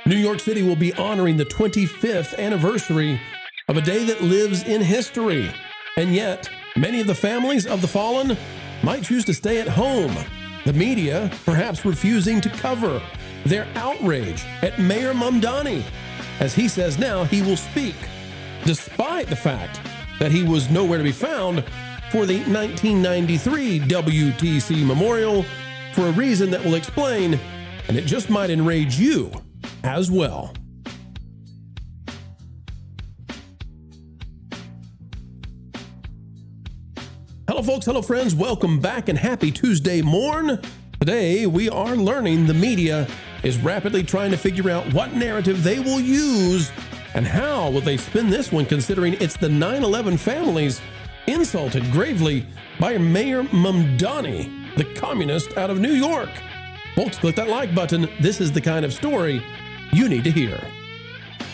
New York City will be honoring the 25th anniversary of a day that lives in history. And yet, many of the families of the fallen might choose to stay at home. The media perhaps refusing to cover their outrage at Mayor Mamdani, as he says now he will speak, despite the fact that he was nowhere to be found for the 1993 WTC Memorial for a reason that will explain, and it just might enrage you as well. Hello folks, hello friends, welcome back and happy Tuesday morn. Today we are learning the media is rapidly trying to figure out what narrative they will use and how will they spin this one, considering it's the 9/11 families insulted gravely by Mayor Mamdani, the communist out of New York. Folks, click that like button. This is the kind of story you need to hear.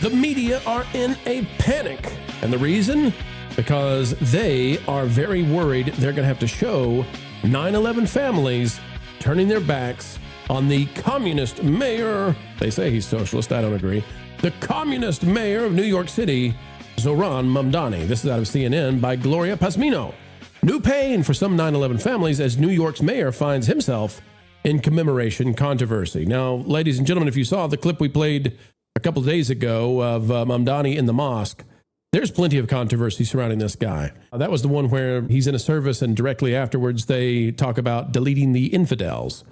The media are in a panic, and the reason? Because they are very worried they're going to have to show 9/11 families turning their backs on the communist mayor. They say he's socialist. I don't agree. The communist mayor of New York City, Zoran Mamdani. This is out of CNN by Gloria Pasmino. New pain for some 9/11 families as New York's mayor finds himself in commemoration controversy. Now, ladies and gentlemen, if you saw the clip we played a couple of days ago of Mamdani in the mosque, there's plenty of controversy surrounding this guy. That was the one where he's in a service and directly afterwards they talk about deleting the infidels.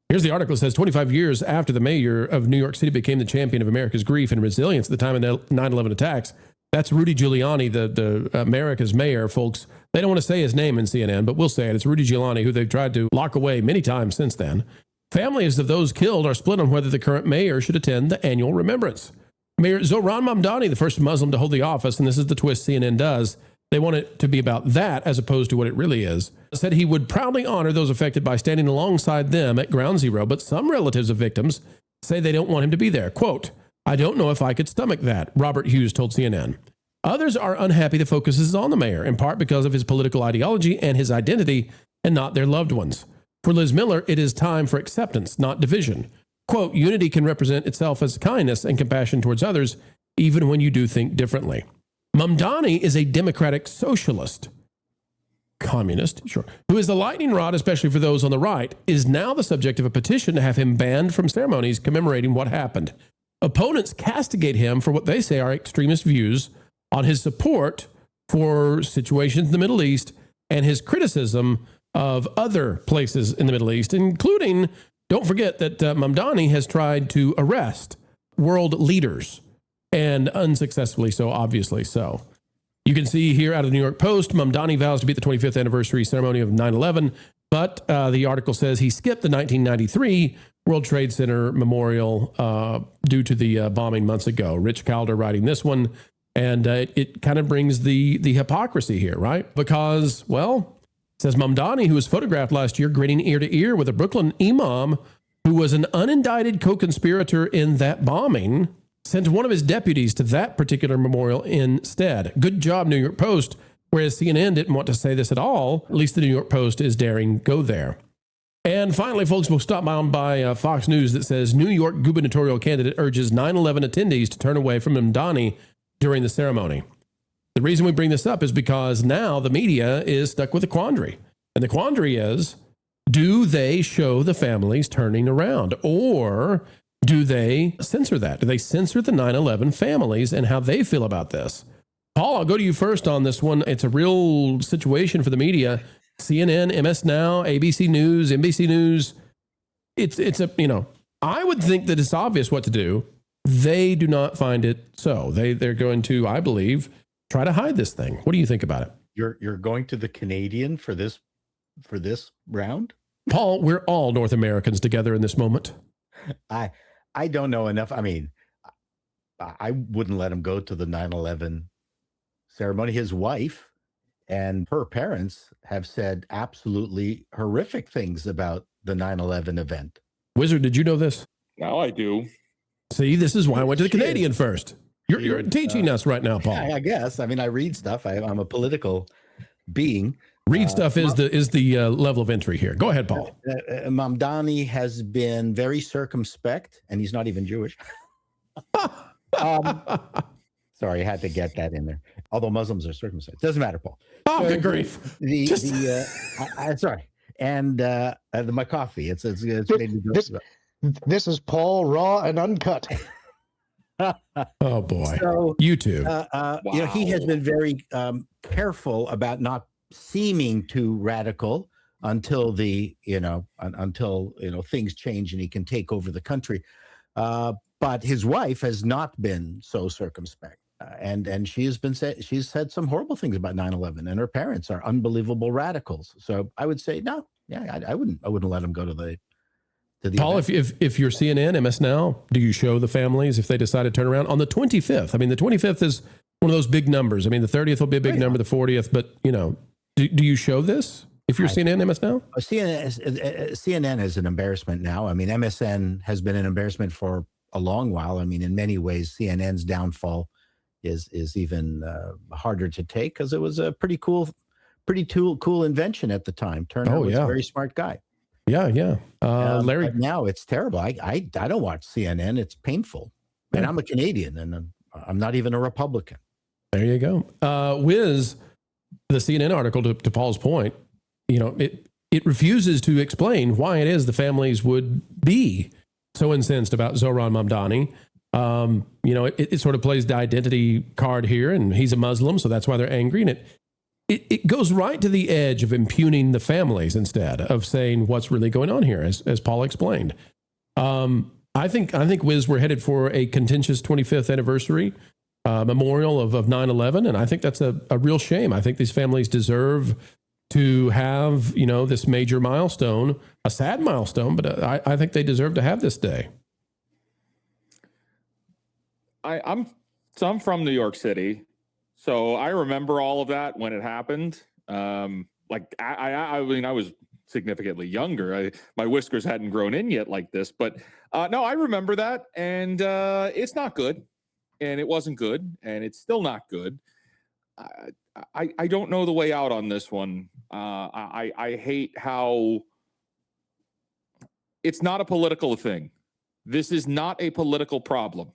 Here's the article. It says 25 years after the mayor of New York City became the champion of America's grief and resilience at the time of the 9/11 attacks. That's Rudy Giuliani, the America's mayor, folks. They don't want to say his name in CNN, but we'll say it. It's Rudy Giuliani, who they've tried to lock away many times since then. Families of those killed are split on whether the current mayor should attend the annual remembrance. Mayor Zoran Mamdani, the first Muslim to hold the office, and this is the twist CNN does, they want it to be about that as opposed to what it really is, said he would proudly honor those affected by standing alongside them at ground zero, but some relatives of victims say they don't want him to be there. Quote, "I don't know if I could stomach that," Robert Hughes told CNN. Others are unhappy the focus is on the mayor, in part because of his political ideology and his identity, and not their loved ones. For Liz Miller, it is time for acceptance, not division. Quote, "Unity can represent itself as kindness and compassion towards others, even when you do think differently." Mamdani is a democratic socialist, communist, sure, who is the lightning rod, especially for those on the right, is now the subject of a petition to have him banned from ceremonies commemorating what happened. Opponents castigate him for what they say are extremist views on his support for situations in the Middle East and his criticism of other places in the Middle East, including, don't forget that Mamdani has tried to arrest world leaders, and unsuccessfully so, obviously so. You can see here out of the New York Post, Mamdani vows to be at the 25th anniversary ceremony of 9/11, but the article says he skipped the 1993 World Trade Center memorial due to the bombing months ago. Rich Calder writing this one, and it kind of brings the hypocrisy here, right? Because, well, it says Mamdani, who was photographed last year grinning ear to ear with a Brooklyn imam who was an unindicted co-conspirator in that bombing, sent one of his deputies to that particular memorial instead. Good job, New York Post. Whereas CNN didn't want to say this at all, at least the New York Post is daring go there. And finally, folks, we'll stop by Fox News that says New York gubernatorial candidate urges 9/11 attendees to turn away from Mamdani during the ceremony. The reason we bring this up is because now the media is stuck with a quandary. And the quandary is, do they show the families turning around, or do they censor that? Do they censor the 9/11 families and how they feel about this? Paul, I'll go to you first on this one. It's a real situation for the media. CNN, MS Now, ABC News, NBC News. It's a, I would think that it's obvious what to do. They do not find it so. They're going to, I believe, try to hide this thing. What do you think about it? You're going to the Canadian for this round? Paul, we're all North Americans together in this moment. I don't know enough. I mean, I wouldn't let him go to the 9/11 ceremony. His wife and her parents have said absolutely horrific things about the 9/11 event. Wizard, did you know this? Now I do. See, this is why I went to the Canadian first. You're teaching us right now, Paul. Yeah, I guess. I mean, I read stuff. I'm a political being. Read stuff is the level of entry here. Go ahead, Paul. Mamdani has been very circumspect, and he's not even Jewish, Sorry, I had to get that in there. Although Muslims are circumcised, doesn't matter, Paul. Oh, good grief! Sorry, and my coffee. It's made me go. This is Paul raw and uncut. Oh boy! So YouTube. Wow. He has been very careful about not seeming too radical until things change and he can take over the country. But his wife has not been so circumspect, and she's said some horrible things about 9/11, and her parents are unbelievable radicals. So I would say no, yeah, I wouldn't let him go to the. Paul, if you're CNN, MS Now, do you show the families if they decide to turn around on the 25th? I mean, the 25th is one of those big numbers. I mean, the 30th will be a big number, the 40th, but do you show this if you're CNN, MS Now? CNN is an embarrassment now. I mean, MSN has been an embarrassment for a long while. I mean, in many ways, CNN's downfall is even harder to take because it was a pretty cool invention at the time. Turner was a very smart guy. Yeah. Larry. But now it's terrible. I don't watch CNN. It's painful. And I'm a Canadian, and I'm not even a Republican. There you go. Wiz, the CNN article, to Paul's point, it refuses to explain why it is the families would be so incensed about Zohran Mamdani. It sort of plays the identity card here, and he's a Muslim, so that's why they're angry. And it goes right to the edge of impugning the families instead of saying what's really going on here, as Paul explained. I think Wiz, we're headed for a contentious 25th anniversary memorial of 9/11, and I think that's a real shame. I think these families deserve to have this major milestone, a sad milestone, but I think they deserve to have this day. I'm from New York City. So I remember all of that when it happened. I was significantly younger. My whiskers hadn't grown in yet like this, but no, I remember that, and it's not good, and it wasn't good, and it's still not good. I don't know the way out on this one. I hate how it's not a political thing. This is not a political problem.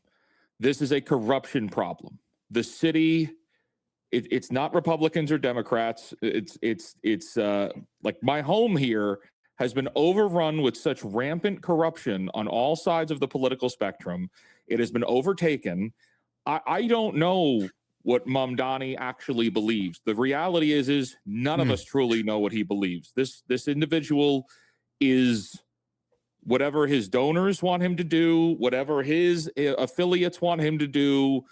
This is a corruption problem. The city. It's not Republicans or Democrats. It's like my home here has been overrun with such rampant corruption on all sides of the political spectrum. It has been overtaken. I don't know what Mamdani actually believes. The reality is none of us truly know what he believes. This individual is whatever his donors want him to do, whatever his affiliates want him to do.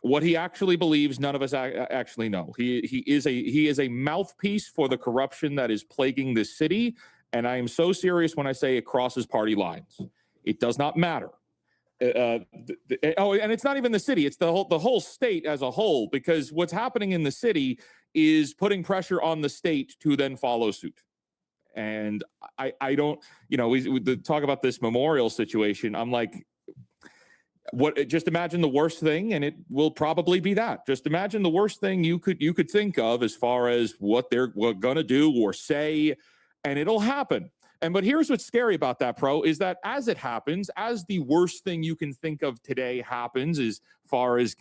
What he actually believes, none of us actually know. He is a mouthpiece for the corruption that is plaguing this city, and I am so serious when I say it crosses party lines. It does not matter. And it's not even the city; it's the whole state as a whole. Because what's happening in the city is putting pressure on the state to then follow suit. And I don't, we talk about this memorial situation. I'm like. Just imagine the worst thing, and it will probably be that. Just imagine the worst thing you could think of as far as what they're gonna do or say, and it'll happen. But here's what's scary about that, Pro, is that as it happens, as the worst thing you can think of today happens, as far as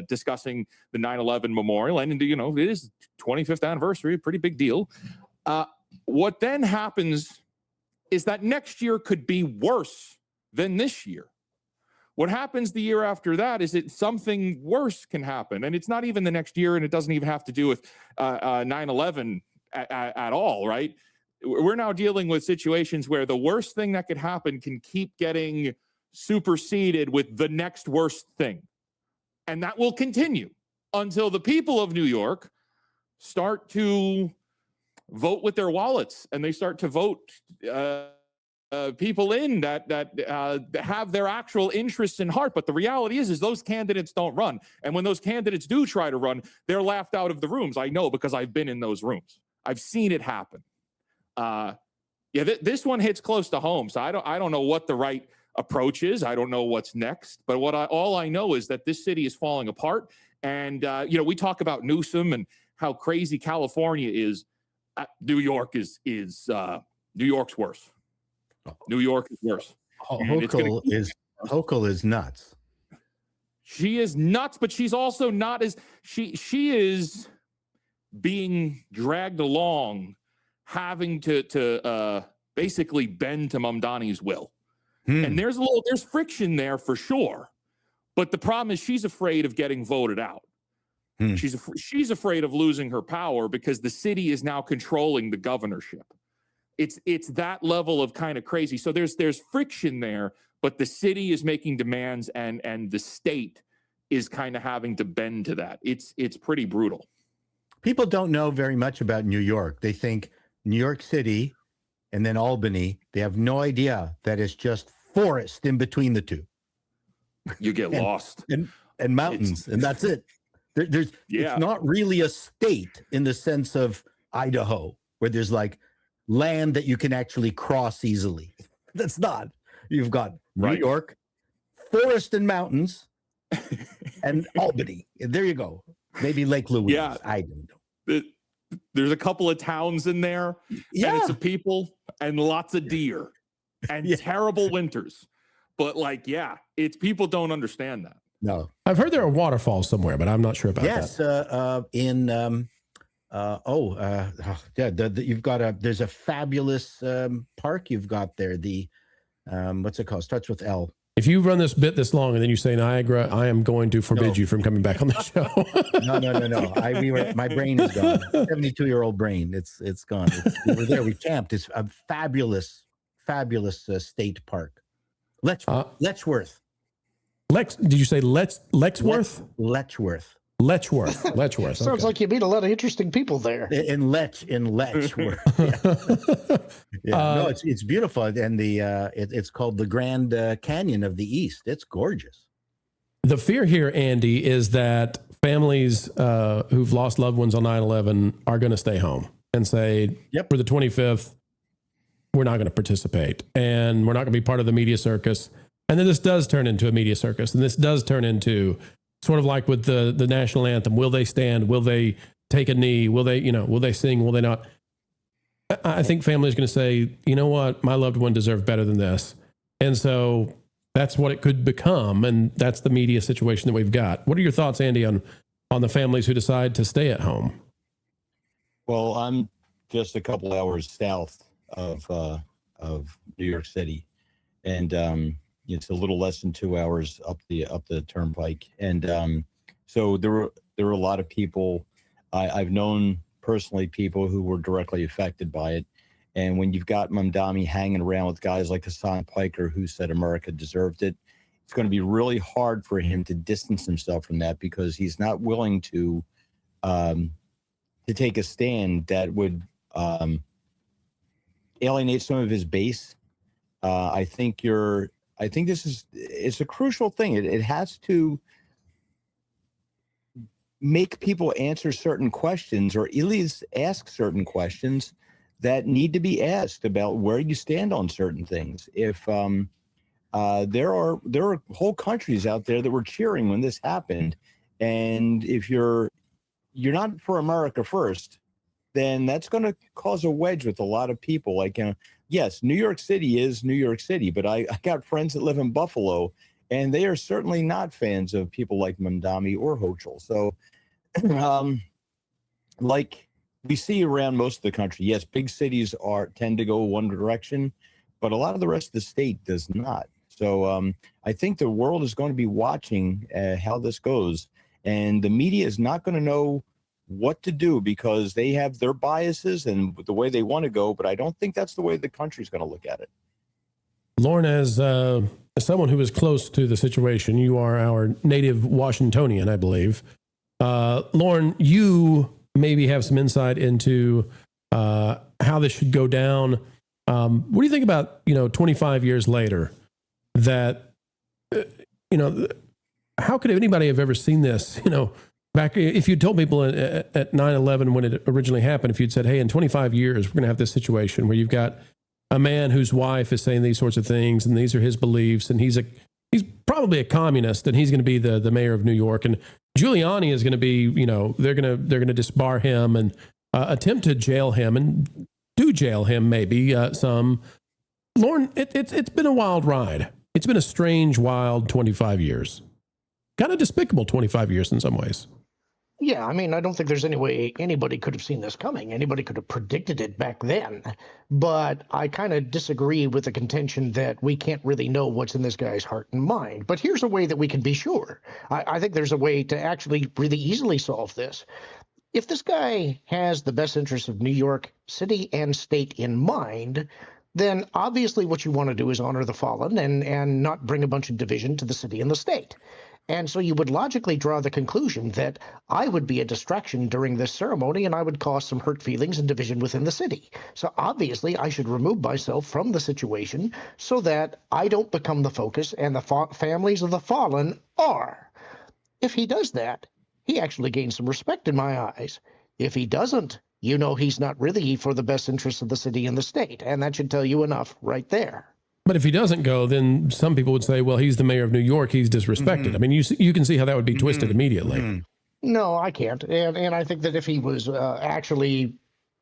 discussing the 9/11 memorial, and it is 25th anniversary, a pretty big deal. What then happens is that next year could be worse than this year. What happens the year after that is that something worse can happen. And it's not even the next year, and it doesn't even have to do with 9/11 at all, right? We're now dealing with situations where the worst thing that could happen can keep getting superseded with the next worst thing. And that will continue until the people of New York start to vote with their wallets, and they start to vote people in that have their actual interests in heart. But the reality is those candidates don't run. And when those candidates do try to run, they're laughed out of the rooms. I know, because I've been in those rooms. I've seen it happen. This one hits close to home. So I don't know what the right approach is. I don't know what's next. But all I know is that this city is falling apart. And we talk about Newsom and how crazy California is. New York is New York's worse. New York is worse. Hochul is nuts. She is nuts, but she's also not as she is being dragged along, having to basically bend to Mamdani's will. And there's friction there for sure. But the problem is she's afraid of getting voted out. She's afraid of losing her power because the city is now controlling the governorship. It's that level of kind of crazy. So there's friction there, but the city is making demands and the state is kind of having to bend to that. It's pretty brutal. People don't know very much about New York. They think New York City and then Albany. They have no idea that it's just forest in between the two. You get lost. And mountains, and that's it. It's not really a state in the sense of Idaho, where there's like land that you can actually cross easily. That's not. You've got New York, forest and mountains, and Albany. There you go. Maybe Lake Louise. Yeah. I don't know. There's a couple of towns in there, and it's a people and lots of deer and terrible winters. But it's people don't understand that. No. I've heard there are waterfalls somewhere, but I'm not sure about that. You've got there's a fabulous park you've got there. The what's it called? Starts with L. If you run this bit this long and then you say Niagara, I am going to forbid you from coming back on the show. No. My brain is gone. 72-year-old brain. It's gone. We were there. We camped. It's a fabulous state park. Letchworth. Did you say Letchworth? Letchworth. Letchworth. Sounds like you meet a lot of interesting people there. In Letchworth. No, it's beautiful, and it's called the Grand Canyon of the East. It's gorgeous. The fear here, Andy, is that families who've lost loved ones on 9/11 are going to stay home and say, for the 25th, we're not going to participate, and we're not going to be part of the media circus. And then this does turn into a media circus, and this does turn into sort of like with the national anthem. Will they stand? Will they take a knee? Will they sing? Will they not? I think families are going to say, you know what? My loved one deserved better than this. And so that's what it could become. And that's the media situation that we've got. What are your thoughts, Andy, on the families who decide to stay at home? Well, I'm just a couple hours south of New York City. And, it's a little less than 2 hours up the turnpike, and so there were a lot of people. I've known personally people who were directly affected by it, and when you've got Mamdani hanging around with guys like Hassan Piker, who said America deserved it, it's going to be really hard for him to distance himself from that because he's not willing to take a stand that would alienate some of his base. I think it's a crucial thing. It has to make people answer certain questions, or at least ask certain questions that need to be asked about where you stand on certain things. If there are whole countries out there that were cheering when this happened, and if you're not for America first, then that's going to cause a wedge with a lot of people. Yes, New York City is New York City, but I got friends that live in Buffalo, and they are certainly not fans of people like Mamdani or Hochul. So, like we see around most of the country, yes, big cities tend to go one direction, but a lot of the rest of the state does not. So I think the world is going to be watching how this goes, and the media is not going to know what to do because they have their biases and the way they want to go, but I don't think that's the way the country's going to look at it. Lauren, as someone who is close to the situation, you are our native Washingtonian, I believe. Lauren, you maybe have some insight into how this should go down. What do you think about, 25 years later that, how could anybody have ever seen this, back, if you told people at 9/11 when it originally happened, if you'd said, hey, in 25 years, we're going to have this situation where you've got a man whose wife is saying these sorts of things, and these are his beliefs, and he's probably a communist, and he's going to be the mayor of New York, and Giuliani is going to be, they're going to disbar him and attempt to jail him, and do jail him maybe some. Lauren, it's been a wild ride. It's been a strange, wild 25 years. kind of despicable 25 years in some ways. Yeah, I mean, I don't think there's any way anybody could have seen this coming. Anybody could have predicted it back then. But I kind of disagree with the contention that we can't really know what's in this guy's heart and mind. But here's a way that we can be sure. I think there's a way to actually really easily solve this. If this guy has the best interests of New York City and state in mind, then obviously what you want to do is honor the fallen and not bring a bunch of division to the city and the state. And so you would logically draw the conclusion that I would be a distraction during this ceremony and I would cause some hurt feelings and division within the city. So obviously I should remove myself from the situation so that I don't become the focus and the families of the fallen are. If he does that, he actually gains some respect in my eyes. If he doesn't, you know he's not really for the best interests of the city and the state. And that should tell you enough right there. But if he doesn't go, then some people would say, well, he's the mayor of New York. He's disrespected. Mm-hmm. I mean, you can see how that would be twisted immediately. Mm-hmm. No, I can't. And I think that if he was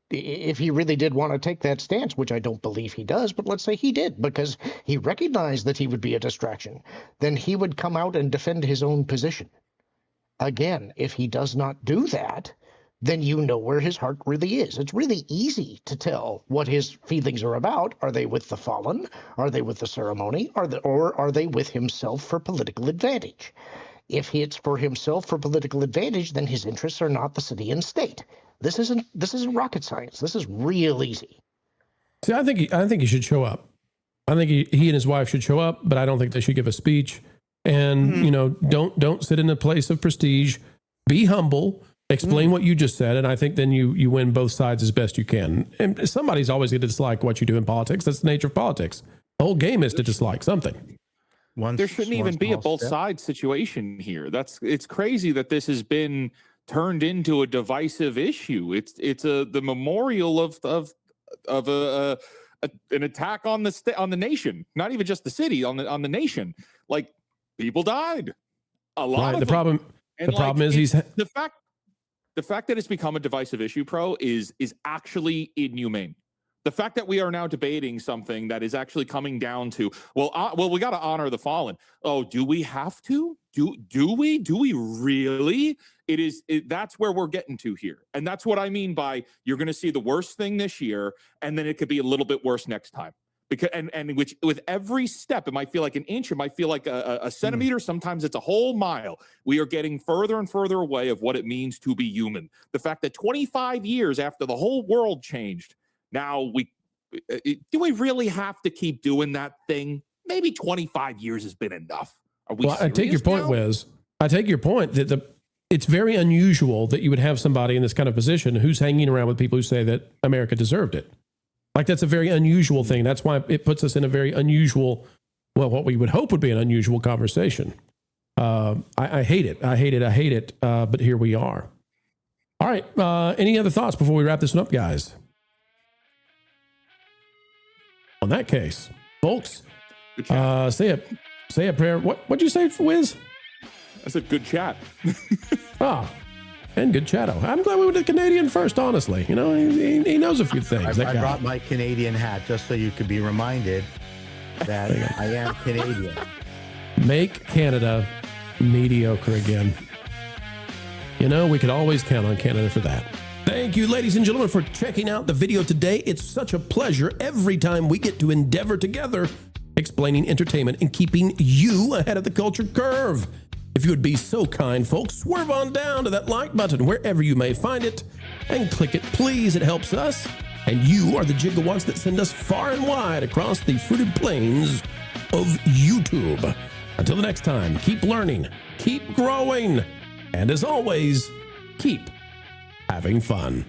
if he really did want to take that stance, which I don't believe he does, but let's say he did, because he recognized that he would be a distraction, then he would come out and defend his own position. Again, if he does not do that, then you know where his heart really is. It's really easy to tell what his feelings are about. Are they with the fallen? Are they with the ceremony? Or are they with himself for political advantage? If it's for himself for political advantage, then his interests are not the city and state. This isn't rocket science. This is real easy. See, I think he should show up. I think he and his wife should show up, but I don't think they should give a speech. And don't sit in a place of prestige. Be humble. Explain what you just said, and I think then you win both sides as best you can. And somebody's always going to dislike what you do in politics. That's the nature of politics. The whole game is to dislike something. There shouldn't even be a both sides situation here. It's crazy that this has been turned into a divisive issue. It's the memorial of an attack on the nation, not even just the city, on the nation. Like, people died. A lot of the them. The problem is the fact that it's become a divisive issue, Pro, is actually inhumane. The fact that we are now debating something that is actually coming down to, we got to honor the fallen. Oh, do we have to? Do we really? That's where we're getting to here. And that's what I mean by you're going to see the worst thing this year, and then it could be a little bit worse next time. Because and which with every step, it might feel like an inch, it might feel like a centimeter. Sometimes it's a whole mile. We are getting further and further away of what it means to be human. The fact that 25 years after the whole world changed, now do we really have to keep doing that thing? Maybe 25 years has been enough. Are we? Well, I take your point, Wiz. I take your point that it's very unusual that you would have somebody in this kind of position who's hanging around with people who say that America deserved it. Like, that's a very unusual thing. That's why it puts us in a very unusual, what we would hope would be an unusual conversation. I hate it. I hate it. But here we are. All right. Any other thoughts before we wrap this one up, guys? On that case, folks, say a prayer. What'd you say, Wiz? I said good chat. And good chatto. I'm glad we went to Canadian first, honestly. You know, he knows a few things. I brought my Canadian hat just so you could be reminded that I am Canadian. Make Canada mediocre again. You know, we could always count on Canada for that. Thank you, ladies and gentlemen, for checking out the video today. It's such a pleasure every time we get to endeavor together, explaining entertainment and keeping you ahead of the culture curve. If you would be so kind, folks, swerve on down to that like button wherever you may find it and click it, please. It helps us. And you are the gigawatts that send us far and wide across the fruited plains of YouTube. Until the next time, keep learning, keep growing, and as always, keep having fun.